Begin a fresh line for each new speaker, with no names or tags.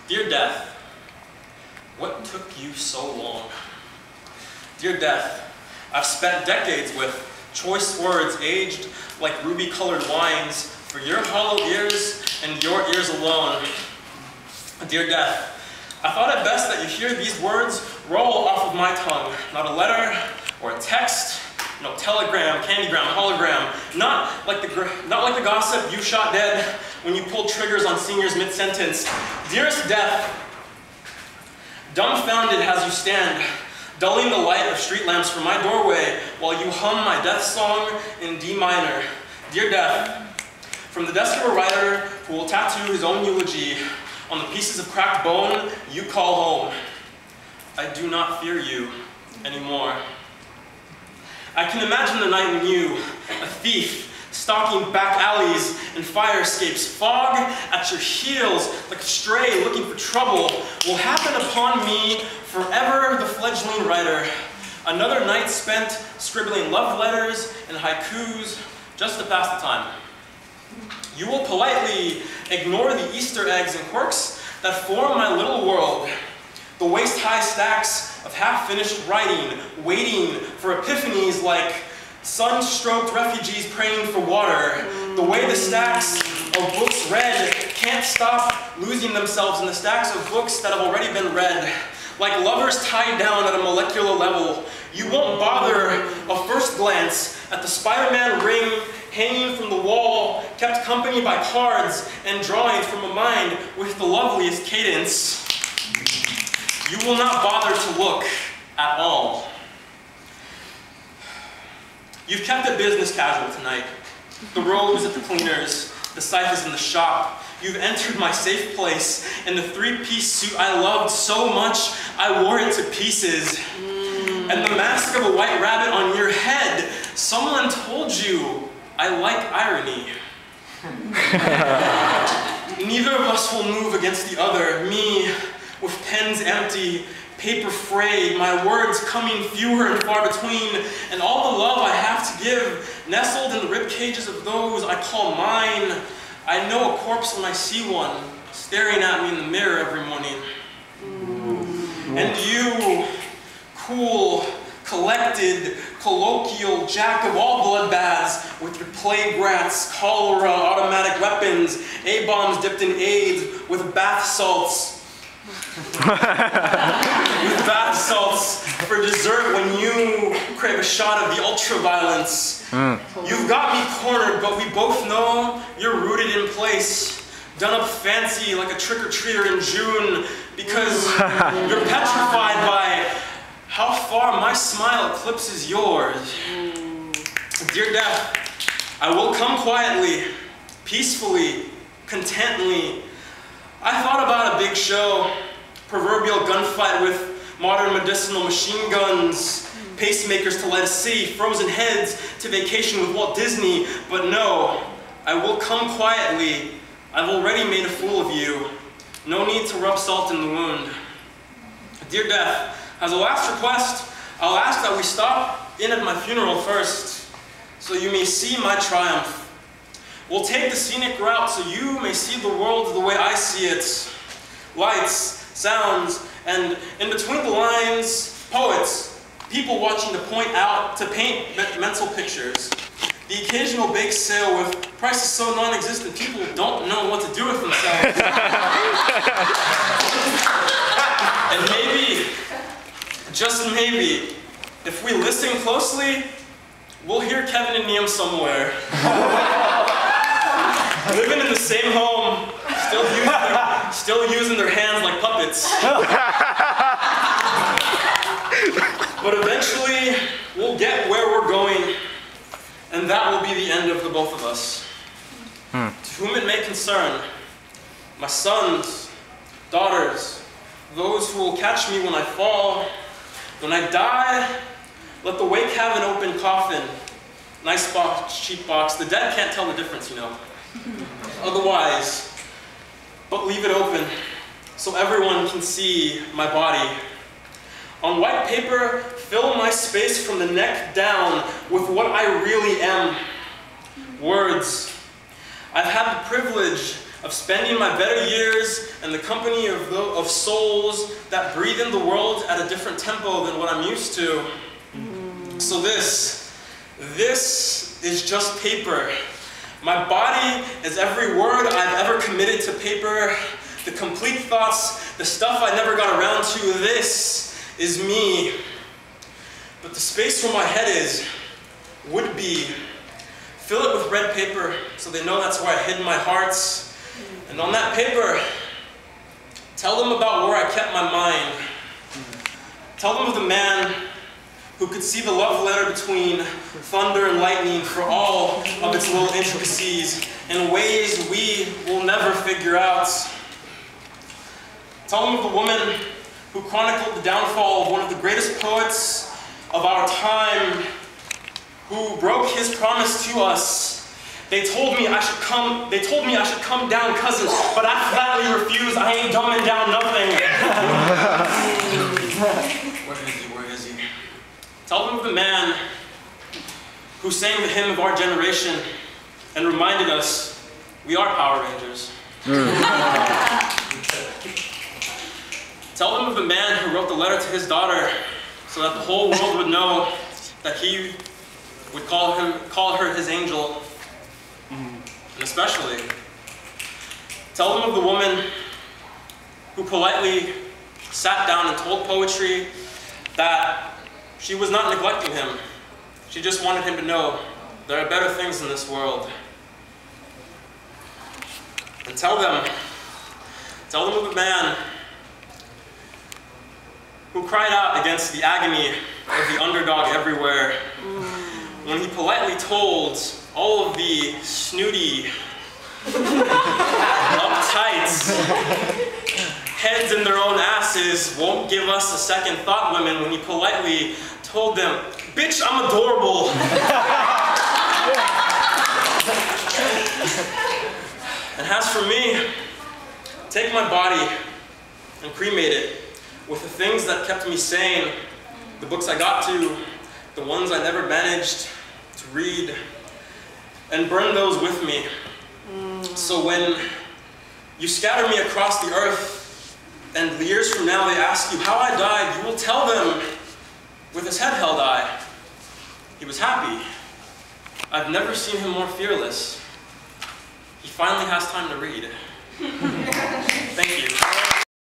Dear Death, what took you so long? Dear Death, I've spent decades with choice words aged like ruby-colored wines for your hollow ears and your ears alone. Dear Death, I thought it best that you hear these words roll off of my tongue, not a letter or a text, no telegram, candygram, hologram, not like the gossip you shot dead when you pulled triggers on seniors mid-sentence. Dearest Death, dumbfounded as you stand, dulling the light of street lamps from my doorway while you hum my death song in D minor. Dear Death, from the desk of a writer who will tattoo his own eulogy on the pieces of cracked bone you call home, I do not fear you anymore. I can imagine the night when you, a thief, stalking back alleys and fire escapes, fog at your heels like a stray looking for trouble, will happen upon me, forever the fledgling writer. Another night spent scribbling love letters and haikus just to pass the time. You will politely ignore the Easter eggs and quirks that form my little world. The waist-high stacks of half-finished writing, waiting for epiphanies like sun-stroked refugees praying for water. The way the stacks of books read can't stop losing themselves in the stacks of books that have already been read. Like lovers tied down at a molecular level, you won't bother a first glance at the Spider-Man ring hanging from the wall, kept company by cards and drawings from a mind with the loveliest cadence. You will not bother to look at all. You've kept it business casual tonight. The robes at the cleaners, the ciphers in the shop. You've entered my safe place in the three-piece suit I loved so much I wore it to pieces. And the mask of a white rabbit on your head, someone told you I like irony. Neither of us will move against the other, me with pens empty, paper frayed, my words coming fewer and far between, and all the love I have to give, nestled in the rib cages of those I call mine. I know a corpse when I see one, staring at me in the mirror every morning. And you, cool, collected, colloquial jack of all bloodbaths with your plague rats, cholera, automatic weapons, A-bombs dipped in AIDS with bath salts. With bath salts for dessert when you crave a shot of the ultraviolence. You've got me cornered, but we both know you're rooted in place, done up fancy like a trick-or-treater in June, because you're petrified by how far my smile eclipses yours. Dear Death, I will come quietly, peacefully, contently. I thought about a big show, proverbial gunfight with modern medicinal machine guns, pacemakers to light a city, frozen heads to vacation with Walt Disney, but no, I will come quietly. I've already made a fool of you. No need to rub salt in the wound. Dear Death, as a last request, I'll ask that we stop in at my funeral first, so you may see my triumph. We'll take the scenic route so you may see the world the way I see it. Lights, sounds, and in between the lines, poets, people watching to paint mental pictures. The occasional bake sale with prices so non-existent people don't know what to do with themselves. And maybe, just maybe, if we listen closely, we'll hear Kevin and Liam somewhere. Living in the same home, still using their hands like puppets. But eventually, we'll get where we're going, and that will be the end of the both of us. To whom it may concern, my sons, daughters, those who will catch me when I fall, when I die, let the wake have an open coffin. Nice box, cheap box. The dead can't tell the difference, you know. Otherwise, but leave it open so everyone can see my body. On white paper, fill my space from the neck down with what I really am. Words. I've had the privilege of spending my better years in the company of souls that breathe in the world at a different tempo than what I'm used to. So this is just paper. My body is every word I've ever committed to paper, the complete thoughts, the stuff I never got around to. This is me. But the space where my head is, would be, fill it with red paper so they know that's where I hid my hearts. And on that paper, tell them about where I kept my mind. Tell them of the man who could see the love letter between thunder and lightning for all of its little intricacies in ways we will never figure out. Tell them of the woman who chronicled the downfall of one of the greatest poets of our time, who broke his promise to us. They told me I should come down, cousin, but I flatly refused. I ain't dumbing down nothing. Where is he? Tell them of the man who sang the hymn of our generation and reminded us we are Power Rangers. Tell them of the man who wrote the letter to his daughter so that the whole world would know that he would call her his angel. And especially, tell them of the woman who politely sat down and told poetry that she was not neglecting him. She just wanted him to know there are better things in this world. And tell them of the man who cried out against the agony of the underdog everywhere when he politely told all of the snooty, uptight, heads in their own asses, won't give us a second thought women, when he politely told them, bitch, I'm adorable. And as for me, take my body and cremate it with the things that kept me sane, the books I got to, the ones I never managed to read, and burn those with me. So when you scatter me across the earth, and years from now they ask you how I died, you will tell them, with his head held high, he was happy. I've never seen him more fearless. He finally has time to read.